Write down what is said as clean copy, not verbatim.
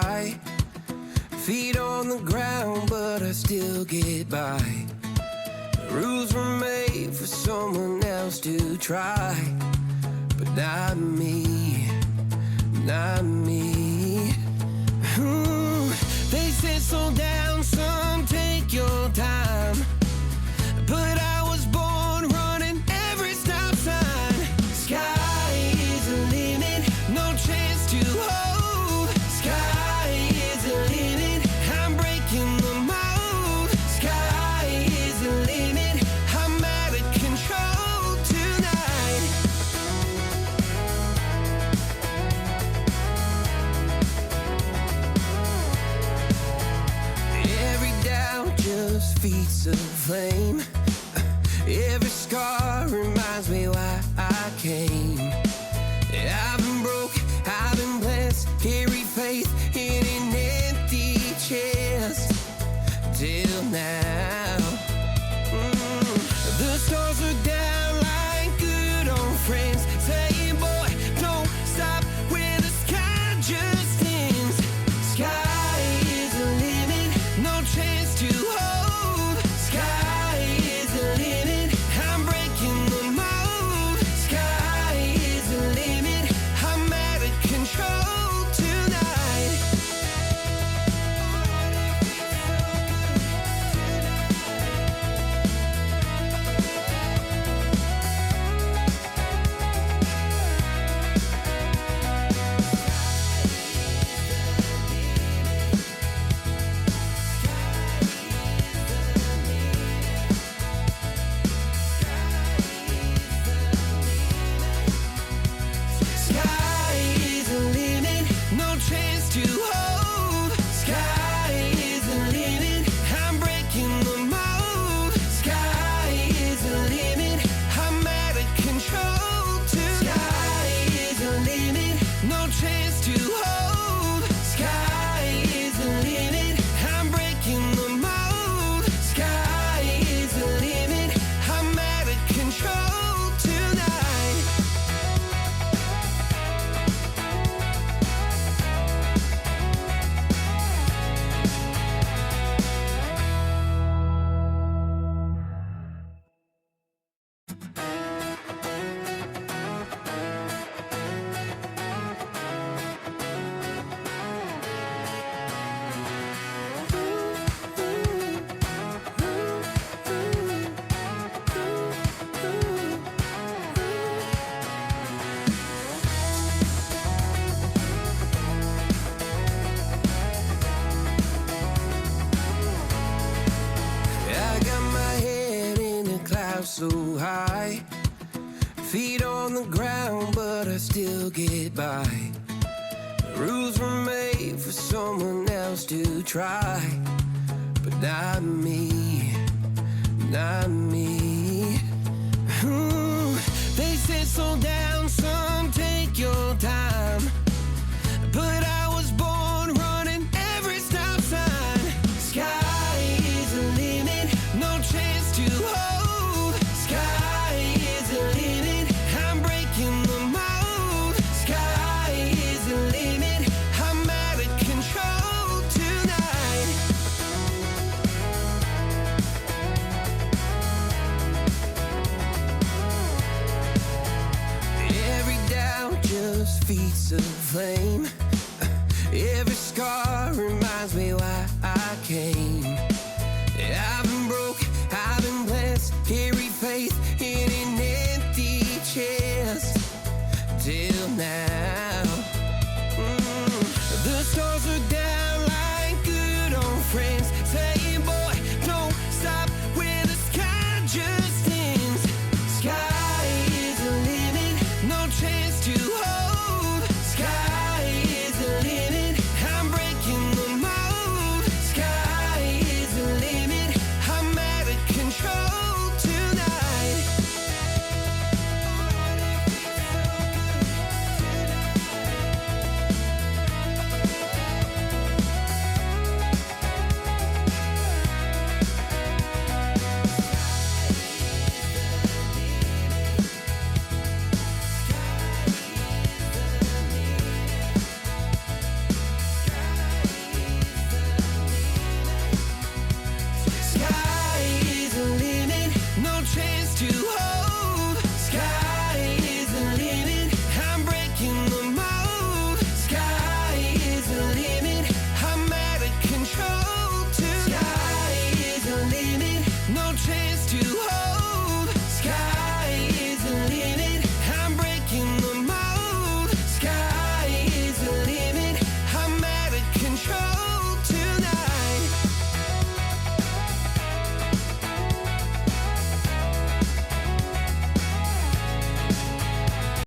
high, feet on the ground, but I still get by. The rules were made for someone else to try, but not me, not me. They said slow down, son, take your time, but I was born running every stop sign. Sky is the limit, no chance to hold. Sky is the limit, I'm breaking the mold. Sky is the limit, I'm out of control tonight. Every doubt just feeds the flame. Every scar reminds me why I came. I've been broke, I've been blessed, carried faith in an empty chest till now. The stars are down like good old friends, saying, boy, don't stop where the sky just ends. Sky is the limit, no chance to hold. Sky is the limit, I'm breaking the mold. Sky is the limit, I'm out of control tonight. Sky is the limit, no chance to hold. Sky is the limit, I'm breaking the mold. Sky is the limit, I'm out of control tonight. Sky is the limit, no chance to hold. Sky is the limit, I'm breaking the mold. Sky is the limit, I'm out of control tonight. I got my head in the clouds so high, feet on the ground, but I still get by. The rules were made for someone else to try, but not me, not me. They said slow down, son, take your time, but I was born running every stop sign. Sky is the limit, no chance to hold. Sky is the limit, I'm breaking the mold. Sky is the limit, I'm out of control tonight. Every doubt just feeds the flame. Every scar reminds me why